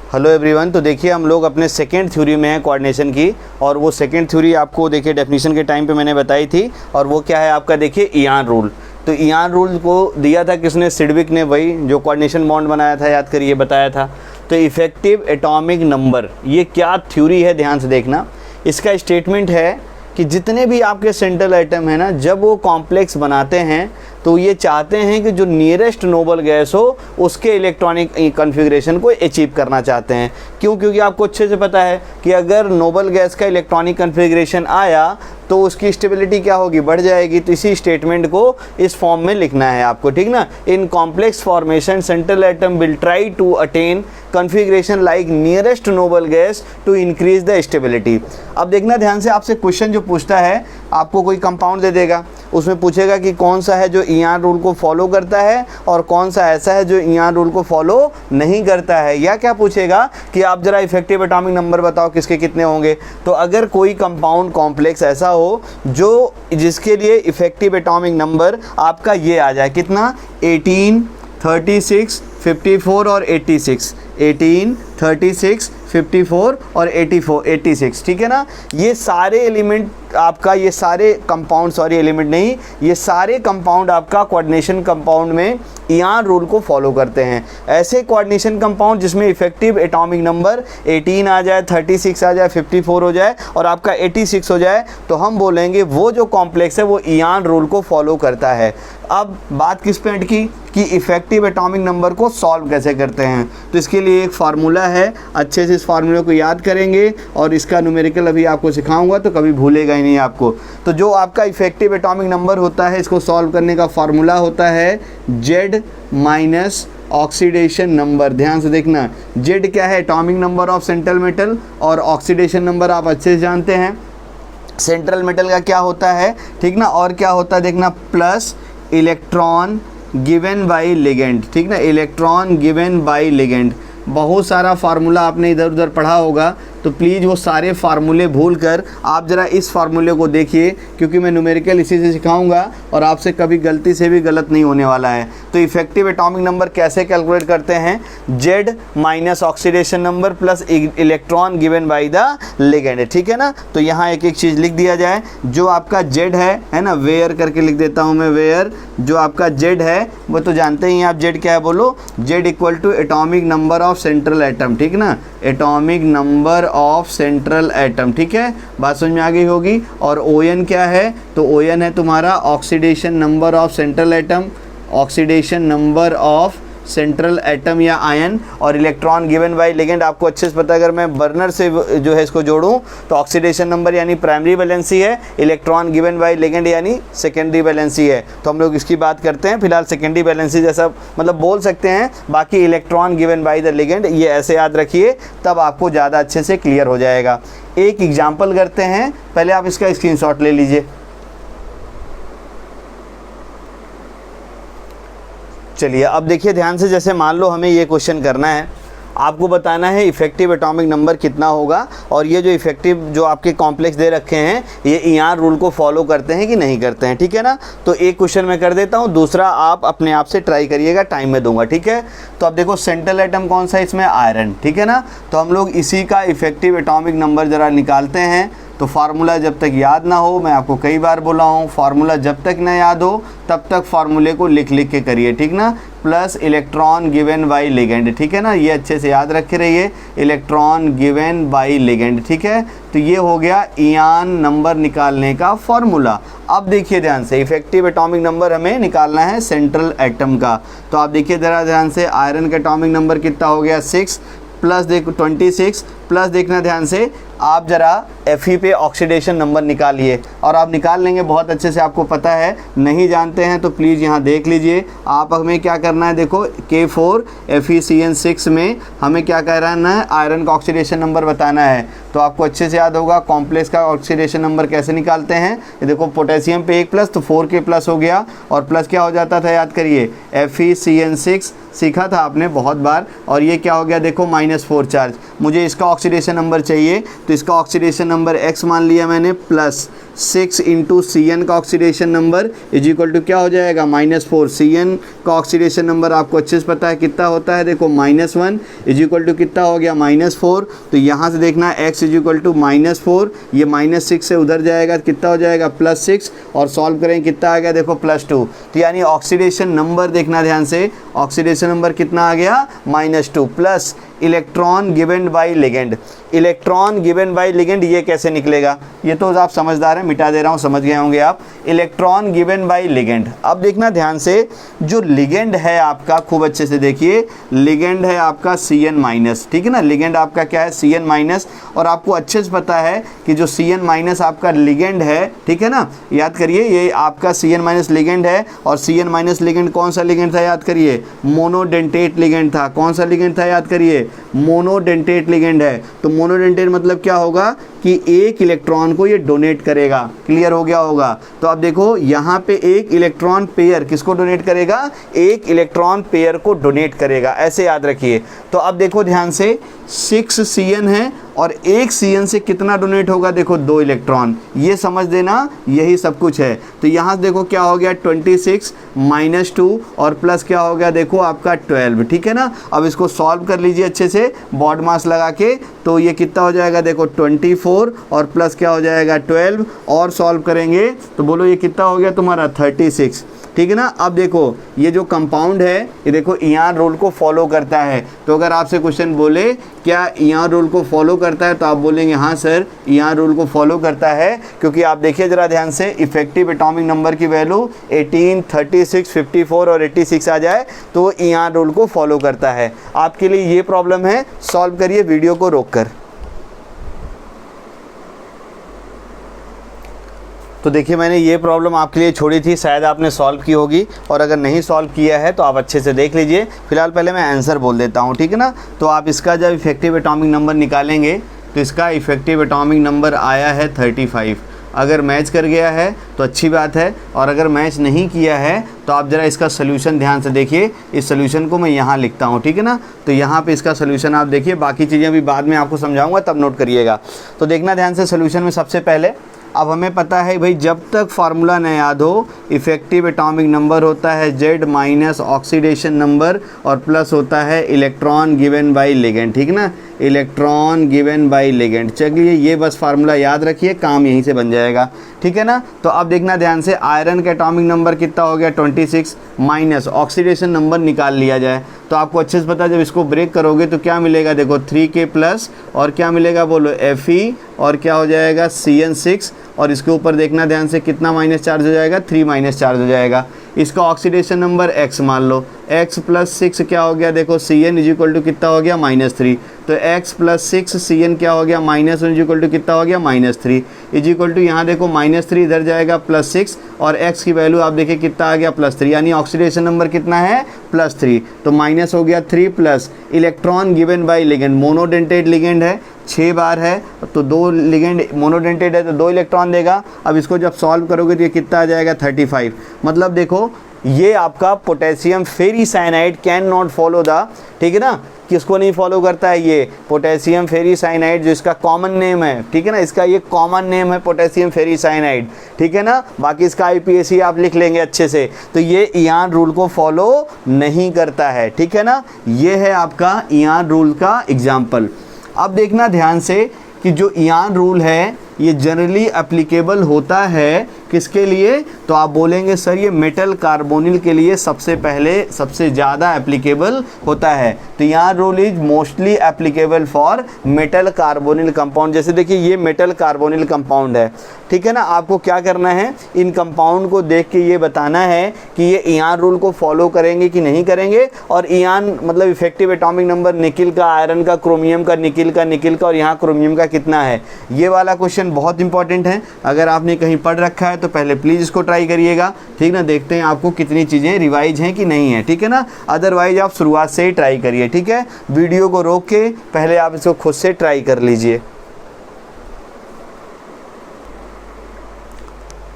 Hello everyone. तो देखिए हम लोग अपने सेकेंड थ्योरी में हैं कोऑर्डिनेशन की, और वो सेकेंड थ्योरी आपको देखिए डेफिनेशन के टाइम पे मैंने बताई थी, और वो क्या है आपका देखिए इयान रूल। तो इयान रूल को दिया था किसने? सिडविक ने, वही जो कोऑर्डिनेशन बॉन्ड बनाया था, याद करिए, बताया था। तो इफ़ेक्टिव एटॉमिक नंबर, ये क्या थ्योरी है ध्यान से देखना। इसका स्टेटमेंट है कि जितने भी आपके सेंट्रल एटम है ना, जब वो कॉम्प्लेक्स बनाते हैं तो ये चाहते हैं कि जो नियरेस्ट नोबल गैस हो उसके इलेक्ट्रॉनिक कॉन्फ़िगरेशन को अचीव करना चाहते हैं। क्यों? क्योंकि आपको अच्छे से पता है कि अगर नोबल गैस का इलेक्ट्रॉनिक कॉन्फ़िगरेशन आया तो उसकी स्टेबिलिटी क्या होगी? बढ़ जाएगी। तो इसी स्टेटमेंट को इस फॉर्म में लिखना है आपको, ठीक ना। In complex formation central atom will try to attain configuration like nearest noble gas to increase the stability. अब देखना ध्यान से, आपसे क्वेश्चन जो पूछता है, आपको कोई कंपाउंड दे देगा, उसमें पूछेगा कि कौन सा है जो इयान रूल को फॉलो करता है और कौन सा ऐसा है जो इयान रूल को फॉलो नहीं करता है। या क्या पूछेगा कि आप जरा इफेक्टिव एटॉमिक नंबर बताओ किसके कितने होंगे। तो अगर कोई कंपाउंड कॉम्प्लेक्स ऐसा हो जो जिसके लिए इफेक्टिव एटॉमिक नंबर आपका ये आ जाए, कितना? 18, 36, 54 और 86। 18, 36, 54 और 86, ठीक है ना। ये सारे एलिमेंट आपका, ये सारे कंपाउंड, सॉरी एलिमेंट नहीं, ये सारे कंपाउंड आपका कोऑर्डिनेशन कंपाउंड में इयान रूल को फॉलो करते हैं। ऐसे कोऑर्डिनेशन कंपाउंड जिसमें इफेक्टिव एटॉमिक नंबर 18 आ जाए, 36 आ जाए, 54 हो जाए और आपका 86 हो जाए, तो हम बोलेंगे वो जो कॉम्प्लेक्स है वो इयान रूल को फॉलो करता है। अब बात किस पे अटकी कि इफेक्टिव एटॉमिक नंबर को सॉल्व कैसे करते हैं। तो इसके लिए एक फार्मूला है, अच्छे से इस फार्मूले को याद करेंगे और इसका न्यूमेरिकल अभी आपको सिखाऊंगा तो कभी भूलेगा ही नहीं आपको। तो जो आपका इफेक्टिव एटॉमिक नंबर होता है, इसको सॉल्व करने का फार्मूला होता है Z माइनस ऑक्सीडेशन नंबर। ध्यान से देखना, Z क्या है? Atomic number of central metal, और ऑक्सीडेशन नंबर आप अच्छे से जानते हैं सेंट्रल मेटल का क्या होता है, ठीक ना। और क्या होता है देखना, plus electron given by ligand, ठीक ना, इलेक्ट्रॉन गिवन बाई लिगेंड। बहुत सारा फार्मूला आपने इधर उधर पढ़ा होगा, तो प्लीज़ वो सारे फार्मूले भूल कर आप ज़रा इस फार्मूले को देखिए, क्योंकि मैं न्यूमेरिकल इसी से सिखाऊंगा और आपसे कभी गलती से भी गलत नहीं होने वाला है। तो इफेक्टिव एटॉमिक नंबर कैसे कैलकुलेट करते हैं? Z minus oxidation number plus electron given by the ligand, ठीक है ना। तो यहाँ एक एक चीज़ लिख दिया जाए। जो आपका Z है ना, वेयर करके लिख देता हूँ मैं, वेयर। जो आपका Z है वो तो जानते ही हैं आप, Z क्या है बोलो? Z equal to atomic number of central atom, ठीक ना, atomic number of central atom, ठीक है, बात समझ में आ गई होगी। और ON क्या है? तो ON है तुम्हारा oxidation number of central atom, oxidation number of central atom या आयन। और इलेक्ट्रॉन गिवन बाय लिगेंड आपको अच्छे से पता है, अगर मैं बर्नर से जो है इसको जोड़ूं तो ऑक्सीडेशन नंबर यानी प्राइमरी वैलेंसी है, इलेक्ट्रॉन गिवन बाय लिगेंड यानी सेकेंडरी वैलेंसी है। तो हम लोग इसकी बात करते हैं फिलहाल, सेकेंडरी वैलेंसी जैसा मतलब बोल सकते हैं। बाकी electron given by the ligand ये ऐसे याद रखिए, तब आपको ज़्यादा अच्छे से क्लियर हो जाएगा। एक एग्जाम्पल करते हैं, पहले आप इसका स्क्रीनशॉट ले लीजिए। चलिए अब देखिए ध्यान से, जैसे मान लो हमें ये क्वेश्चन करना है, आपको बताना है इफेक्टिव एटॉमिक नंबर कितना होगा, और ये जो इफेक्टिव जो आपके कॉम्प्लेक्स दे रखे हैं ये इयान रूल को फॉलो करते हैं कि नहीं करते हैं, ठीक है ना। तो एक क्वेश्चन मैं कर देता हूँ, दूसरा आप अपने आप से ट्राई करिएगा, टाइम में दूंगा, ठीक है। तो अब देखो सेंट्रल एटम कौन सा है इसमें? आयरन, ठीक है ना। तो हम लोग इसी का इफेक्टिव एटॉमिक नंबर ज़रा निकालते हैं। तो फार्मूला जब तक याद ना हो, मैं आपको कई बार बोला हूँ, फार्मूला जब तक ना याद हो तब तक फार्मूले को लिख लिख के करिए, ठीक ना। Plus electron given by ligand, ठीक है ना, ये अच्छे से याद रखे रहिए, इलेक्ट्रॉन गिवन बाई लिगेंड, ठीक है। तो ये हो गया इयान नंबर निकालने का फार्मूला। अब देखिए ध्यान से, इफेक्टिव एटॉमिक नंबर हमें निकालना है सेंट्रल एटम का। तो आप देखिए ज़रा ध्यान से, आयरन का एटॉमिक नंबर कितना हो गया? 6 प्लस देखो 26 प्लस देखना ध्यान से, आप ज़रा Fe पे ऑक्सीडेशन नंबर निकालिए, और आप निकाल लेंगे बहुत अच्छे से, आपको पता है। नहीं जानते हैं तो प्लीज़ यहाँ देख लीजिए। आप हमें क्या करना है, देखो K4 FeCN6 में हमें क्या कहना है? आयरन का ऑक्सीडेशन नंबर बताना है। तो आपको अच्छे से याद होगा कॉम्प्लेक्स का ऑक्सीडेशन नंबर कैसे निकालते हैं। ये देखो पोटेशियम पे 1 प्लस तो 4K प्लस हो गया, और प्लस क्या हो जाता था याद करिए, FeCN6 सीखा था आपने बहुत बार। और ये क्या हो गया देखो -4 चार्ज। मुझे इसका ऑक्सीडेशन नंबर चाहिए, तो इसका ऑक्सीडेशन नंबर X मान लिया मैंने, प्लस 6 इंटू Cn का oxidation number is equal to क्या हो जाएगा, -4। Cn का ऑक्सीडेशन नंबर आपको अच्छे से पता है कितना होता है, देखो -1 इज इक्वल टू कितना हो गया, -4। तो यहाँ से देखना X इज इक्वल टू -4, ये -6 से उधर जाएगा, कितना हो जाएगा, +6, और सॉल्व करें कितना आ गया, देखो +2। तो यानी ऑक्सीडेशन नंबर देखना ध्यान से, ऑक्सीडेशन नंबर कितना आ गया, -2, plus electron given by ligand. Electron given by ligand ये कैसे निकलेगा, ये तो आप समझदार हैं, मिटा दे रहा हूँ, समझ गए होंगे आप। इलेक्ट्रॉन गिवन बाय लिगेंड, अब देखना ध्यान से, जो लिगेंड है आपका, खूब अच्छे से देखिए, लिगेंड है आपका Cn-, ठीक है ना, लिगेंड आपका क्या है, Cn-, और आपको अच्छे से पता है कि जो Cn- आपका लिगेंड है, ठीक है ना, याद करिए ये आपका Cn- लिगेंड है, और Cn- लिगेंड कौन सा लिगेंड था, याद करिए, मोनोडेंटेट लिगेंड था। कौन सा लिगेंड था, याद करिए, मोनोडेंटेट लिगेंड है। तो मोनोडेंटेट मतलब क्या होगा कि एक इलेक्ट्रॉन को ये डोनेट करेगा, क्लियर हो गया होगा। तो अब देखो यहाँ पे एक इलेक्ट्रॉन पेयर किसको डोनेट करेगा, एक इलेक्ट्रॉन पेयर को डोनेट करेगा, ऐसे याद रखिए। तो अब देखो ध्यान से, 6 Cn है और एक Cn से कितना डोनेट होगा, देखो 2 इलेक्ट्रॉन, ये समझ देना, यही सब कुछ है। तो यहाँ देखो क्या हो गया, 26 -2 और प्लस क्या हो गया, देखो आपका 12, ठीक है ना। अब इसको सॉल्व कर लीजिए अच्छे से बॉड मास लगा के, तो ये कितना हो जाएगा, देखो 24 और प्लस क्या हो जाएगा, 12, और सॉल्व करेंगे तो बोलो ये कितना हो गया तुम्हारा, 36, ठीक है ना। अब देखो ये जो कंपाउंड है, ये देखो इयान रूल को फॉलो करता है। तो अगर आपसे क्वेश्चन बोले क्या इयान रूल को फॉलो करता है, तो आप बोलेंगे हाँ सर इयान रूल को फॉलो करता है, क्योंकि आप देखिए ज़रा ध्यान से, इफेक्टिव एटॉमिक नंबर की वैल्यू 18, 36, 54 और 86 आ जाए तो इयान रूल को फॉलो करता है। आपके लिए ये प्रॉब्लम है, सॉल्व करिए वीडियो को रोक कर। तो देखिए मैंने ये प्रॉब्लम आपके लिए छोड़ी थी, शायद आपने सॉल्व की होगी, और अगर नहीं सॉल्व किया है तो आप अच्छे से देख लीजिए। फिलहाल पहले मैं आंसर बोल देता हूँ, ठीक है ना। तो आप इसका जब इफेक्टिव एटॉमिक नंबर निकालेंगे तो इसका इफेक्टिव एटॉमिक नंबर आया है 35। अगर मैच कर गया है तो अच्छी बात है, और अगर मैच नहीं किया है तो आप ज़रा इसका सोल्यूशन ध्यान से देखिए। इस सोल्यूशन को मैं यहाँ लिखता हूँ, ठीक है ना। तो यहाँ पे इसका सोल्यूशन आप देखिए, बाकी चीज़ें अभी बाद में आपको समझाऊँगा, तब नोट करिएगा। तो देखना ध्यान से, सोल्यूशन में सबसे पहले अब हमें पता है भाई, जब तक फार्मूला न याद हो, इफेक्टिव एटॉमिक नंबर होता है Z- ऑक्सीडेशन नंबर और प्लस होता है इलेक्ट्रॉन गिवन बाय लिगेंड, ठीक ना, इलेक्ट्रॉन गिवन बाय लिगेंड। चलिए ये बस फार्मूला याद रखिए, काम यहीं से बन जाएगा, ठीक है ना। तो अब देखना ध्यान से, आयरन का एटॉमिक नंबर कितना हो गया, 26, माइनस ऑक्सीडेशन नंबर निकाल लिया जाए तो आपको अच्छे से पता है, जब इसको ब्रेक करोगे तो क्या मिलेगा, देखो 3K प्लस, और क्या मिलेगा बोलो, Fe, और क्या हो जाएगा Cn6, और इसके ऊपर देखना ध्यान से कितना माइनस चार्ज हो जाएगा, 3 माइनस चार्ज हो जाएगा। इसका ऑक्सीडेशन नंबर X मान लो, X प्लस 6 क्या हो गया, देखो Cn इज इक्वल टू कितना हो गया, -3। तो X प्लस 6 Cn क्या हो गया, -1 इज इक्वल टू कितना हो गया, -3 इज इक्वल टू, यहाँ देखो -3 इधर जाएगा +6, और X की वैल्यू आप देखिए कितना आ गया, +3, यानी ऑक्सीडेशन नंबर कितना है, +3। तो माइनस हो गया 3 plus electron given by ligand, monodentate ligand है, 6 बार है तो 2 लिगेंड, मोनोडेंटेट है तो 2 इलेक्ट्रॉन देगा। अब इसको जब सॉल्व करोगे तो ये कितना आ जाएगा, 35। मतलब देखो ये आपका potassium ferricyanide can not follow the, ठीक है ना, किसको नहीं फॉलो करता है, ये पोटेशियम फेरीसाइनाइड, जो इसका कॉमन नेम है, ठीक है ना, इसका ये कॉमन नेम है पोटेशियम फेरीसाइनाइड, ठीक है ना। बाकी इसका IPAC आप लिख लेंगे अच्छे से। तो ये इयान रूल को फॉलो नहीं करता है, ठीक है ना। ये है आपका इयान रूल का एग्जाम्पल। अब देखना ध्यान से कि जो इयान रूल है ये जनरली एप्लीकेबल होता है किसके लिए, तो आप बोलेंगे सर ये मेटल कार्बोनिल के लिए सबसे पहले सबसे ज़्यादा एप्लीकेबल होता है। तो Ian rule is mostly applicable for metal carbonyl compound. जैसे देखिए ये मेटल कार्बोनिल कंपाउंड है, ठीक है ना। आपको क्या करना है, इन कंपाउंड को देख के ये बताना है कि ये इयान रूल को फॉलो करेंगे कि नहीं करेंगे। और इयान मतलब इफेक्टिव एटॉमिक नंबर निकिल का, आयरन का, क्रोमियम का, निकिल का और यहाँ क्रोमियम का कितना है, ये वाला क्वेश्चन बहुत इंपॉर्टेंट है। अगर आपने कहीं पढ़ रखा है तो पहले प्लीज़ इसको ट्राई करिएगा, ठीक ना। देखते हैं आपको कितनी चीज़ें रिवाइज हैं कि नहीं है, ठीक है ना। अदरवाइज आप शुरुआत से ही ट्राई करिए, ठीक है। वीडियो को रोक के पहले आप इसको खुद से ट्राई कर लीजिए।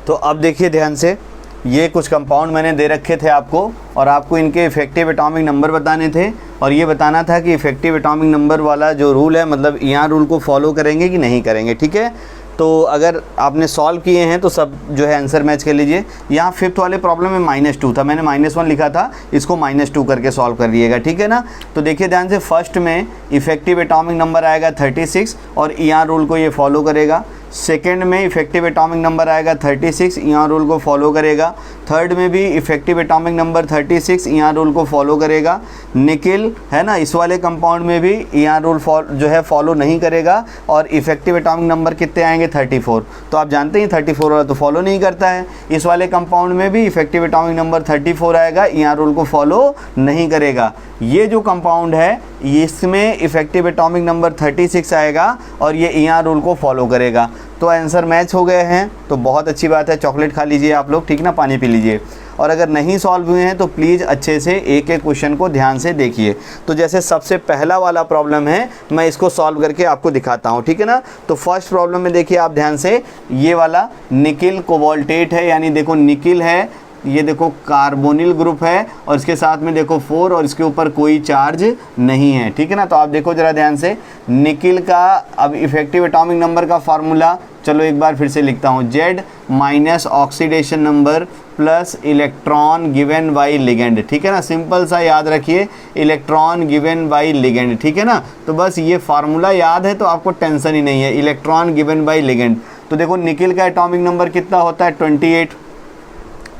तो अब देखिए ध्यान से, ये कुछ कंपाउंड मैंने दे रखे थे आपको, और आपको इनके इफेक्टिव एटॉमिक नंबर बताने थे, और ये बताना था कि इफेक्टिव एटॉमिक नंबर वाला जो रूल है, मतलब यहाँ रूल को फॉलो करेंगे कि नहीं करेंगे, ठीक है। तो अगर आपने सॉल्व किए हैं तो सब जो है आंसर मैच कर लीजिए। यहाँ फिफ्थ वाले प्रॉब्लम में -2 था, मैंने -1 लिखा था, इसको -2 करके सॉल्व कर लिएगा, ठीक है ना। तो देखिए ध्यान से, फर्स्ट में इफेक्टिव एटॉमिक नंबर आएगा 36 और यहाँ रूल को ये फॉलो करेगा। सेकेंड में इफेक्टिव एटॉमिक नंबर आएगा 36, यहाँ रूल को फॉलो करेगा। थर्ड में भी इफेक्टिव एटॉमिक नंबर 36, यहाँ रूल को फॉलो करेगा। निकिल है ना, इस वाले कंपाउंड में भी यहाँ रूल जो है फॉलो नहीं करेगा, और इफेक्टिव एटॉमिक नंबर कितने आएंगे 34। तो आप जानते हैं 34 वाला तो फॉलो नहीं करता है। इस वाले कंपाउंड में भी इफेक्टिव एटॉमिक नंबर 34 आएगा, यहाँ रूल को फॉलो नहीं करेगा। ये जो कंपाउंड है इसमें इफेक्टिव एटॉमिक नंबर 36 आएगा और ये यहाँ रूल को फॉलो करेगा। तो आंसर मैच हो गए हैं, तो बहुत अच्छी बात है। चॉकलेट खा लीजिए आप लोग, ठीक ना, पानी पी लीजिए। और अगर नहीं सॉल्व हुए हैं तो प्लीज़ अच्छे से एक एक क्वेश्चन को ध्यान से देखिए। तो जैसे सबसे पहला वाला प्रॉब्लम है, मैं इसको सॉल्व करके आपको दिखाता हूँ, ठीक है ना। तो फर्स्ट प्रॉब्लम में देखिए आप ध्यान से, ये वाला निकिल कोबाल्टेट है, यानी देखो निकिल है, ये देखो कार्बोनिल ग्रुप है, और इसके साथ में देखो 4 और इसके ऊपर कोई चार्ज नहीं है, ठीक है ना। तो आप देखो ज़रा ध्यान से, निकिल का अब इफेक्टिव एटॉमिक नंबर का फार्मूला, चलो एक बार फिर से लिखता हूँ, Z minus oxidation number plus electron given by ligand, ठीक है ना। सिंपल सा याद रखिए, इलेक्ट्रॉन गिवन बाई लिगेंड, ठीक है ना। तो बस ये फार्मूला याद है तो आपको टेंशन ही नहीं है, इलेक्ट्रॉन गिवन बाई लिगेंड। तो देखो निकिल का एटॉमिक नंबर कितना होता है 28,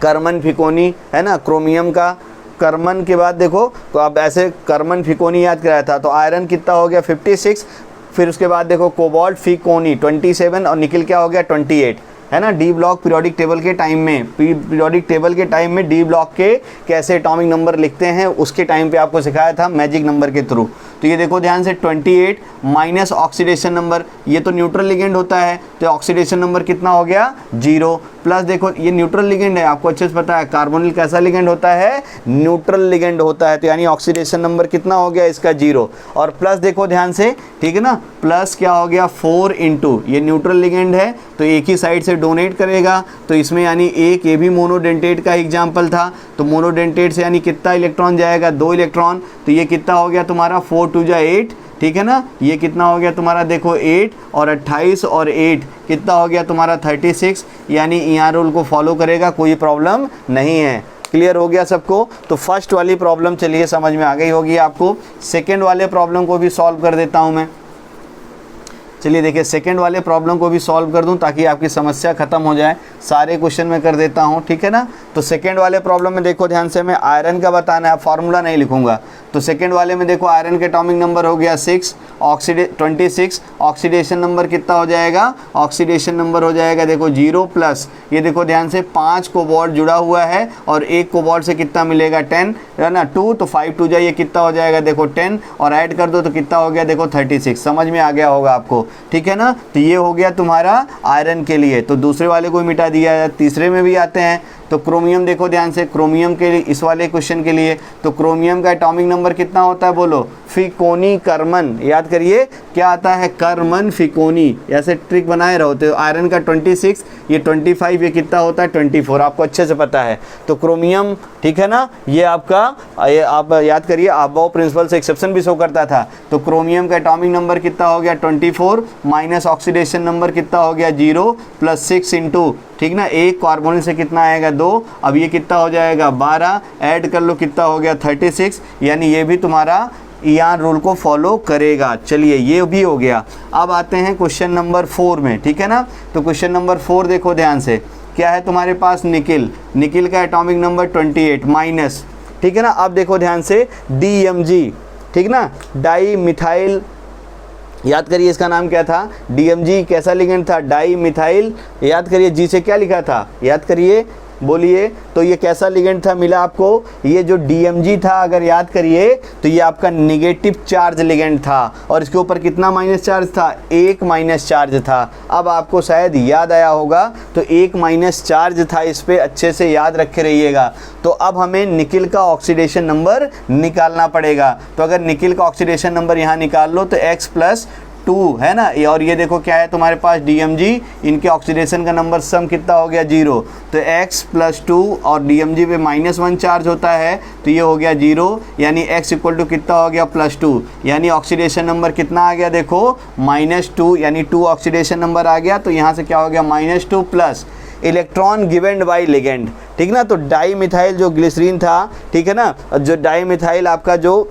कार्बन फिकोनी है ना, क्रोमियम का कार्बन के बाद देखो, तो अब ऐसे कार्बन फिकोनी याद कराया था, तो आयरन कितना हो गया 56, फिर उसके बाद देखो कोबाल्ट फिकोनी 27 और निकिल क्या हो गया 28, है ना। डी ब्लॉक पीरियोडिक टेबल के टाइम में, पीरियोडिक टेबल के टाइम में डी ब्लॉक के कैसे एटॉमिक नंबर लिखते हैं उसके टाइम पे आपको सिखाया था मैजिक नंबर के थ्रू। तो ये देखो ध्यान से 28 माइनस ऑक्सीडेशन नंबर, ये तो न्यूट्रल लिगेंड होता है, तो ऑक्सीडेशन नंबर कितना हो गया 0, प्लस देखो ये न्यूट्रल लिगेंड है, आपको अच्छे से पता है कार्बोनिल कैसा लिगेंड होता है, न्यूट्रल लिगेंड होता है, तो यानी ऑक्सीडेशन नंबर कितना हो गया इसका 0, और प्लस देखो ध्यान से, ठीक है ना, प्लस क्या हो गया 4 इंटू, ये न्यूट्रल लिगेंड है तो एक ही साइड से डोनेट करेगा, तो इसमें यानी एक, ये भी मोनोडेंटेट का एग्जाम्पल था, तो मोनोडेंटेट से यानी कितना इलेक्ट्रॉन जाएगा 2 इलेक्ट्रॉन, तो ये कितना हो गया तुम्हारा 4 2 जा 8, ठीक है ना। ये कितना हो गया तुम्हारा देखो 8 और 28 और 8 कितना हो गया तुम्हारा 36, यानी यहाँ रूल को फॉलो करेगा, कोई प्रॉब्लम नहीं है। क्लियर हो गया सबको। तो फर्स्ट वाली प्रॉब्लम चलिए समझ में आ गई होगी आपको। सेकंड वाले प्रॉब्लम को भी सॉल्व कर देता हूँ मैं। चलिए देखिए सेकंड वाले प्रॉब्लम को भी सॉल्व कर दूं ताकि आपकी समस्या खत्म हो जाए। सारे क्वेश्चन में कर देता हूं, ठीक है ना। तो सेकंड वाले प्रॉब्लम में देखो ध्यान से, मैं आयरन का बताना है, फार्मूला नहीं लिखूंगा। तो सेकंड वाले में देखो आयरन के एटॉमिक नंबर हो गया 26, ऑक्सीडेशन नंबर कितना हो जाएगा, ऑक्सीडेशन नंबर हो जाएगा देखो 0 प्लस, ये देखो ध्यान से 5 कोबाल्ट जुड़ा हुआ है और एक कोबाल्ट से कितना मिलेगा 10, है ना 2, तो 5 2 जाइए कितना हो जाएगा देखो 10, और ऐड कर दो तो कितना हो गया देखो 36। समझ में आ गया होगा आपको, ठीक है ना। तो ये हो गया तुम्हारा आयरन के लिए। तो दूसरे वाले को मिटा दिया है। तीसरे में भी आते हैं तो क्रोमियम देखो ध्यान से, क्रोमियम के लिए इस वाले क्वेश्चन के लिए, तो क्रोमियम का एटॉमिक नंबर कितना होता है बोलो, फिकोनी कर्मन, याद करिए क्या आता है कर्मन फिकोनी, ऐसे ट्रिक बनाए रहो। तो आयरन का 26, ये 25, ये कितना होता है 24, आपको अच्छे से पता है। तो क्रोमियम, ठीक है ना, ये आपका आप याद करिए, अबव प्रिंसिपल से एक्सेप्शन भी शो करता था। तो क्रोमियम का एटॉमिक नंबर कितना हो गया 24 माइनस ऑक्सीडेशन नंबर कितना हो गया 0 प्लस 6 इंटू, ठीक ना, एक कार्बोनिल से कितना आएगा 2, अब ये कितना हो जाएगा 12, ऐड कर लो कितना हो गया 36, यानी ये भी तुम्हारा ईआर रूल को फॉलो करेगा। चलिए ये भी हो गया। अब आते हैं क्वेश्चन नंबर 4 में, ठीक है ना। तो क्वेश्चन नंबर 4 देखो ध्यान से, क्या है तुम्हारे पास निकिल का एटॉमिक नंबर 28 माइनस, ठीक है ना। अब देखो ध्यान से DMG, ठीक ना, डाई मिथाइल, याद करिए इसका नाम क्या था, DMG कैसा लिगेंड था, डाई मिथाइल, याद करिए जी से क्या लिखा था, याद करिए बोलिए। तो ये कैसा लिगेंड था मिला आपको, ये जो DMG था अगर याद करिए तो ये आपका निगेटिव चार्ज लिगेंड था, और इसके ऊपर कितना माइनस चार्ज था, 1 माइनस चार्ज था। अब आपको शायद याद आया होगा, तो 1 माइनस चार्ज था, इस पे अच्छे से याद रखे रहिएगा। तो अब हमें निकिल का ऑक्सीडेशन नंबर निकालना पड़ेगा। तो अगर निकिल का ऑक्सीडेशन नंबर यहाँ निकाल लो तो X प्लस 2 है ना, और ये देखो क्या है तुम्हारे पास DMG, इनके ऑक्सीडेशन का नंबर सम कितना हो गया 0, तो x + 2 और DMG पे -1 चार्ज होता है तो ये हो गया 0, यानी x = कितना हो गया +2, यानी ऑक्सीडेशन नंबर कितना आ गया देखो -2, यानी 2 ऑक्सीडेशन नंबर आ गया, तो यहाँ से क्या हो गया -2 प्लस इलेक्ट्रॉन गिवेंड बाय लिगेंड, ठीक ना। तो डाई मिथाइल जो ग्लिसरीन था, ठीक है ना, जो डाई मिथाइल आपका जो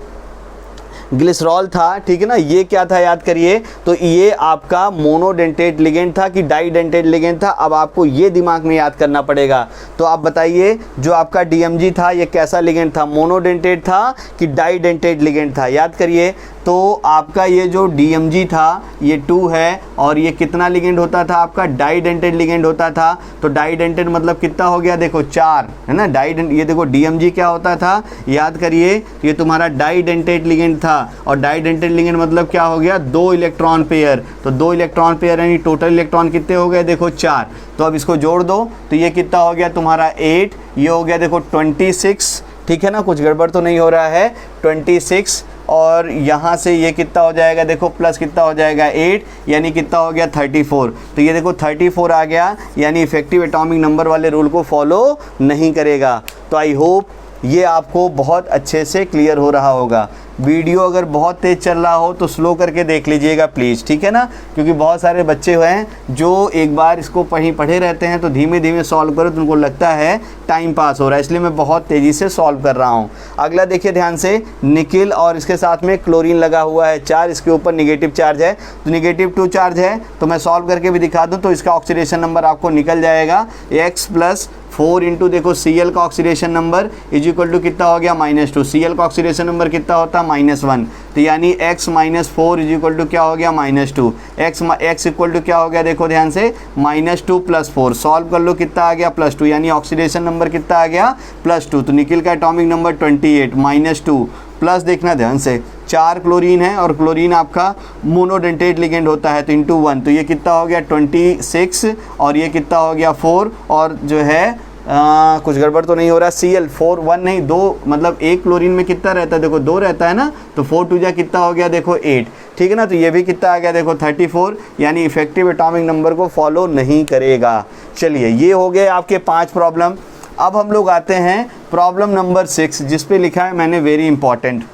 ग्लिसरॉल था, ठीक है ना, ये क्या था याद करिए, तो ये आपका मोनोडेंटेट लिगेंड था कि डाईडेंटेट लिगेंड था। अब आपको ये दिमाग में याद करना पड़ेगा। तो आप बताइए जो आपका DMG था ये कैसा लिगेंड था, मोनोडेंटेट था कि डाईडेंटेट लिगेंड था, याद करिए। तो आपका ये जो DMG था ये 2 है और ये कितना लिगेंड होता था आपका, डाईडेंटेट लिगेंड होता था। तो डाईडेंटेट मतलब कितना हो गया देखो 4, है ना। ये देखो DMG क्या होता था याद करिए, ये तुम्हारा डाईडेंटेट लिगेंड था, और डाईडेंटेट लिगेंड मतलब क्या हो गया 2 इलेक्ट्रॉन पेयर, तो 2 इलेक्ट्रॉन पेयर यानी टोटल इलेक्ट्रॉन कितने हो गए देखो 4। तो अब इसको जोड़ दो तो ये कितना हो गया तुम्हारा 8, ये हो गया देखो 26, ठीक है ना, कुछ गड़बड़ तो नहीं हो रहा है, 26, और यहाँ से ये कितना हो जाएगा देखो प्लस कितना हो जाएगा 8, यानी कितना हो गया 34। तो ये देखो 34 आ गया, यानी इफेक्टिव एटॉमिक नंबर वाले रूल को फॉलो नहीं करेगा। तो आई होप ये आपको बहुत अच्छे से क्लियर हो रहा होगा। वीडियो अगर बहुत तेज़ चल रहा हो तो स्लो करके देख लीजिएगा प्लीज़, ठीक है ना, क्योंकि बहुत सारे बच्चे हैं जो एक बार इसको पढ़े रहते हैं तो धीमे धीमे सॉल्व करो तो उनको लगता है टाइम पास हो रहा है, इसलिए मैं बहुत तेज़ी से सॉल्व कर रहा हूँ। अगला देखिए ध्यान से, निकिल और इसके साथ में क्लोरीन लगा हुआ है 4, इसके ऊपर निगेटिव चार्ज है, तो -2 चार्ज है। तो मैं सॉल्व करके भी दिखा दूँ तो इसका ऑक्सीडेशन नंबर आपको निकल जाएगा, x + 4 इंटू देखो Cl का ऑक्सीडेशन नंबर = कितना हो गया -2, Cl का ऑक्सीडेशन नंबर कितना होता है -1, तो यानी x - 4 = क्या हो गया -2, x = क्या हो गया देखो ध्यान से -2 + 4, सॉल्व कर लो कितना आ गया +2, यानी ऑक्सीडेशन नंबर कितना आ गया +2। तो निकिल का एटॉमिक नंबर 28 -2 प्लस देखना ध्यान से 4 क्लोरीन है और क्लोरीन आपका मोनोडेंटेट लिगेंड होता है तो इंटू 1, तो ये कितना हो गया 26 और ये कितना हो गया 4, और जो है कुछ गड़बड़ तो नहीं हो रहा, Cl 4 1 नहीं 2, मतलब एक क्लोरीन में कितना रहता है देखो 2 रहता है ना, तो 4 2 जा कितना हो गया देखो 8, ठीक है ना। तो ये भी कितना आ गया देखो 34, यानी इफेक्टिव एटॉमिक नंबर को फॉलो नहीं करेगा। चलिए ये हो गए आपके 5 प्रॉब्लम। अब हम लोग आते हैं प्रॉब्लम नंबर 6 जिस पे लिखा है मैंने वेरी इंपॉर्टेंट।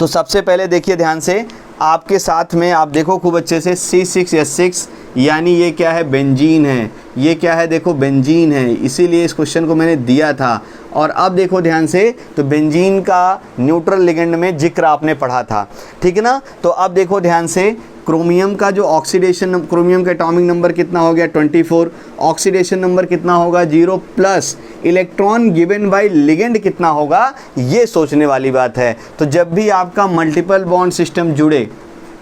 तो सबसे पहले देखिए ध्यान से, आपके साथ में आप देखो खूब अच्छे से C6H6, यानी ये क्या है बेंजीन है, ये क्या है देखो बेंजीन है, इसीलिए इस क्वेश्चन को मैंने दिया था। और अब देखो ध्यान से, तो बेंजीन का न्यूट्रल लिगेंड में जिक्र आपने पढ़ा था, ठीक है ना। तो अब देखो ध्यान से, क्रोमियम का जो ऑक्सीडेशन, क्रोमियम का एटॉमिक नंबर कितना हो गया 24, ऑक्सीडेशन नंबर कितना होगा 0 plus electron given by ligand कितना होगा, ये सोचने वाली बात है। तो जब भी आपका मल्टीपल बॉन्ड सिस्टम जुड़े,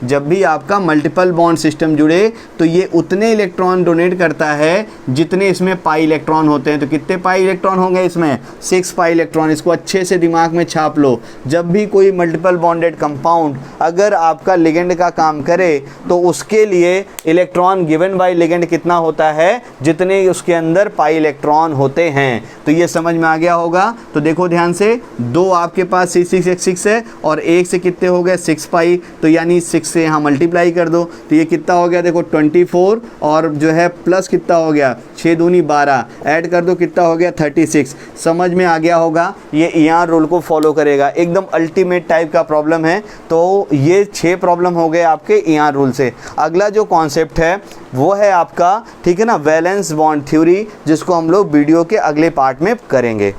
जब भी आपका मल्टीपल बॉन्ड सिस्टम जुड़े तो ये उतने इलेक्ट्रॉन डोनेट करता है जितने इसमें पाई इलेक्ट्रॉन होते हैं। तो कितने पाई इलेक्ट्रॉन होंगे इसमें 6 पाई इलेक्ट्रॉन। इसको अच्छे से दिमाग में छाप लो। जब भी कोई मल्टीपल बॉन्डेड कंपाउंड अगर आपका लिगेंड का काम करे तो उसके लिए इलेक्ट्रॉन गिवन बाय लिगेंड कितना होता है, जितने उसके अंदर पाई इलेक्ट्रॉन होते हैं। तो ये समझ में आ गया होगा। तो देखो ध्यान से, 2 आपके पास C6H6 है और 1 से कितने हो गए 6 पाई, तो यानी 6 से यहाँ मल्टीप्लाई कर दो तो ये कितना हो गया देखो 24, और जो है प्लस कितना हो गया 6 दूनी 12, ऐड कर दो कितना हो गया 36। समझ में आ गया होगा। ये ईआर रूल को फॉलो करेगा, एकदम अल्टीमेट टाइप का प्रॉब्लम है। तो ये 6 प्रॉब्लम हो गए आपके ईआर रूल से। अगला जो कॉन्सेप्ट है वो है आपका, ठीक है ना, वैलेंस बॉन्ड थ्योरी, जिसको हम लोग वीडियो के अगले पार्ट में करेंगे।